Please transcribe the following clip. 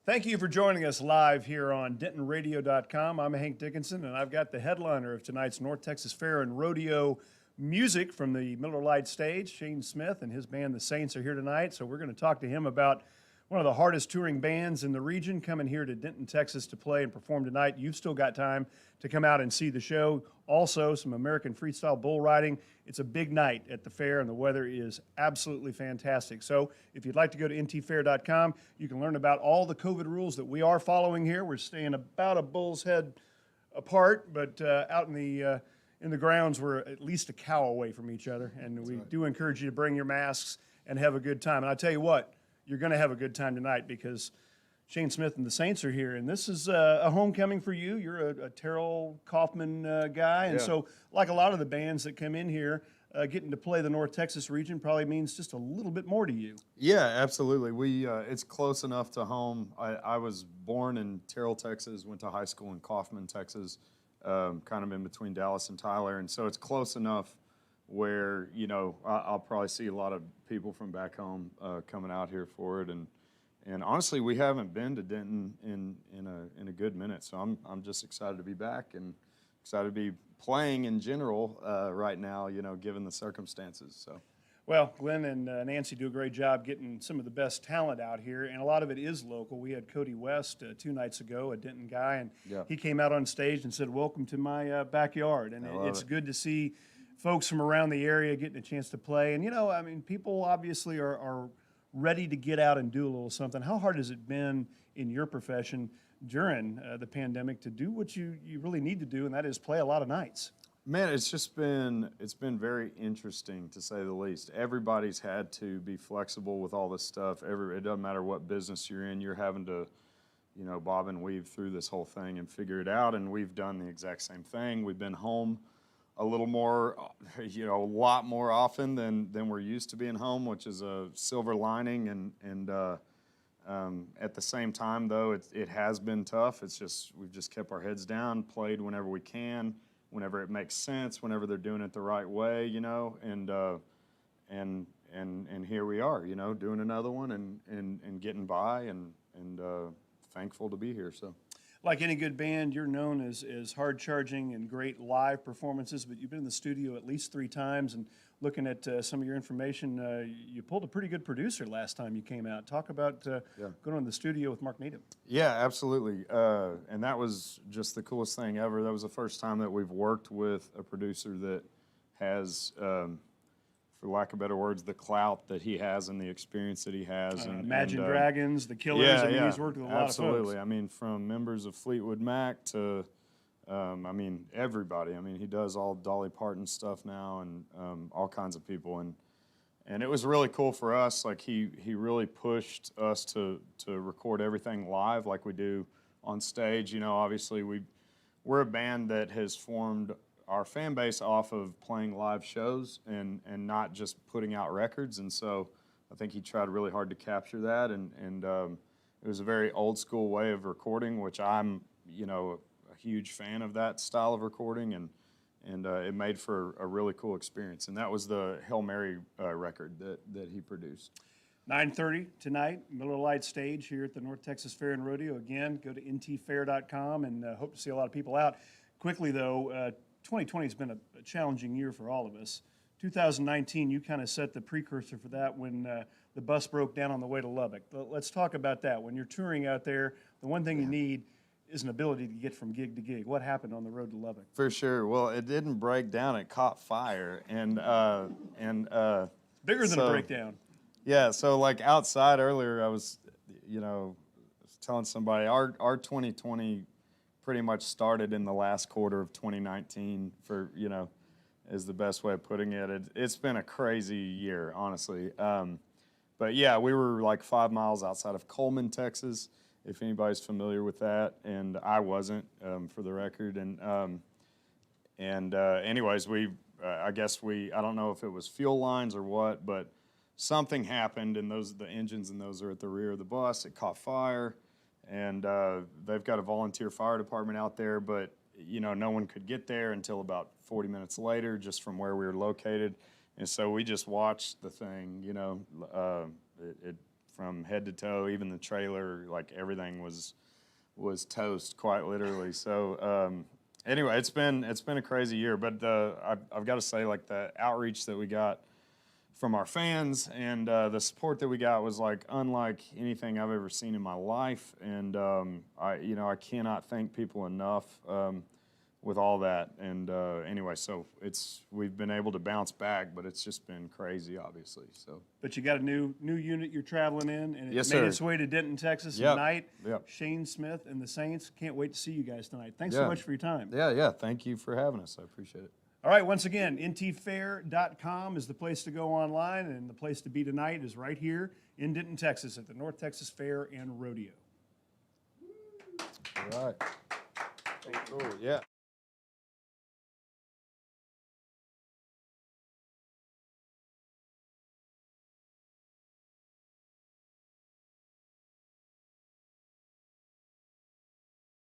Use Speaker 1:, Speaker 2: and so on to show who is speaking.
Speaker 1: Thank you for joining us live here on DentonRadio.com. I'm Hank Dickinson, and I've got the headliner of tonight's North Texas Fair and Rodeo music from the Miller Lite Stage. Shane Smith and his band, the Saints, are here tonight, so we're going to talk to him about one of the hardest touring bands in the region coming here to Denton, Texas to play and perform tonight. You've still got time to come out and see the show. Also, some American freestyle bull riding. It's a big night at the fair, and the weather is absolutely fantastic. So if you'd like to go to ntfair.com, you can learn about all the COVID rules that we are following here. We're staying about a bull's head apart, but out in the grounds, we're at least a cow away from each other, and we do encourage you to bring your masks and have a good time. And I'll tell you what, you're going to have a good time tonight because Shane Smith and the Saints are here, and this is a homecoming for you. You're a Terrell Kaufman guy, and so like a lot of the bands that come in here, getting to play the North Texas region probably means just a little bit more to you.
Speaker 2: Yeah, absolutely. It's close enough to home. I was born in Terrell, Texas, went to high school in Kaufman, Texas, kind of in between Dallas and Tyler, and so it's close enough where, you know, I'll probably see a lot of people from back home coming out here for it, and honestly, we haven't been to Denton in a good minute, so I'm just excited to be back and excited to be playing in general right now, you know, given the circumstances. So.
Speaker 1: Well, Glenn and Nancy do a great job getting some of the best talent out here, and a lot of it is local. We had Cody West 2 nights ago, a Denton guy, and he came out on stage and said, "Welcome to my backyard," and it's good to see folks from around the area getting a chance to play. And, you know, I mean, people obviously are ready to get out and do a little something. How hard has it been in your profession during the pandemic to do what you really need to do, and that is play a lot of nights?
Speaker 2: Man, it's been very interesting, to say the least. Everybody's had to be flexible with all this stuff. It doesn't matter what business you're in, you're having to, you know, bob and weave through this whole thing and figure it out, and we've done the exact same thing. We've been home a little more, you know, a lot more often than we're used to being home, which is a silver lining, and at the same time, though, it has been tough. We've just kept our heads down, played whenever we can, whenever it makes sense, whenever they're doing it the right way, you know, and here we are, you know, doing another one and getting by and thankful to be here. So.
Speaker 1: Like any good band, you're known as hard-charging and great live performances, but you've been in the studio at least 3 times, and looking at some of your information, you pulled a pretty good producer last time you came out. Talk about going in the studio with Mark Needham.
Speaker 2: Yeah, absolutely, and that was just the coolest thing ever. That was the first time that we've worked with a producer that has, for lack of better words, the clout that he has and the experience that he has.
Speaker 1: Imagine Dragons, The Killers. I mean, he's worked with a lot of folks.
Speaker 2: Absolutely. I mean, from members of Fleetwood Mac to, I mean, everybody. I mean, he does all Dolly Parton stuff now and all kinds of people. And it was really cool for us. Like, he really pushed us to record everything live like we do on stage. You know, obviously, we're a band that has formed our fan base off of playing live shows and not just putting out records, and so I think he tried really hard to capture that, and it was a very old school way of recording, which I'm, you know, a huge fan of that style of recording, and it made for a really cool experience, and that was the Hail Mary record that he produced.
Speaker 1: 9:30 tonight, Miller Lite Stage here at the North Texas Fair and Rodeo. Again, go to ntfair.com and hope to see a lot of people out. Quickly though, 2020 has been a challenging year for all of us. 2019, you kind of set the precursor for that when the bus broke down on the way to Lubbock. Let's talk about that. When you're touring out there, the one thing you need is an ability to get from gig to gig. What happened on the road to Lubbock?
Speaker 2: For sure. Well, it didn't break down. It caught fire.
Speaker 1: Bigger than a breakdown.
Speaker 2: Yeah, so like outside earlier, I was, you know, telling somebody our 2020 pretty much started in the last quarter of 2019 for, you know, is the best way of putting it. It's been a crazy year, honestly. But yeah, we were like 5 miles outside of Coleman, Texas, if anybody's familiar with that, and I wasn't, for the record. Anyways, I don't know if it was fuel lines or what, but something happened, and the engines and those are at the rear of the bus. It caught fire. And they've got a volunteer fire department out there, but, you know, no one could get there until about 40 minutes later, just from where we were located. And so we just watched the thing, you know, it from head to toe, even the trailer, like everything was toast, quite literally. So anyway, it's been a crazy year, but I've got to say, like, the outreach that we got from our fans and the support that we got was like unlike anything I've ever seen in my life, and I cannot thank people enough with all that. And anyway, so we've been able to bounce back, but it's just been crazy, obviously. So,
Speaker 1: But you got a new unit you're traveling in, and it
Speaker 2: Yes,
Speaker 1: made
Speaker 2: sir.
Speaker 1: its way to Denton, Texas
Speaker 2: Yep.
Speaker 1: tonight.
Speaker 2: Yep.
Speaker 1: Shane Smith and the Saints. Can't wait to see you guys tonight. Thanks so
Speaker 2: Yeah.
Speaker 1: much for your time.
Speaker 2: yeah, thank you for having us. I appreciate it.
Speaker 1: All right, once again, ntfair.com is the place to go online, and the place to be tonight is right here in Denton, Texas at the North Texas Fair and Rodeo.
Speaker 2: All right. Cool. Yeah.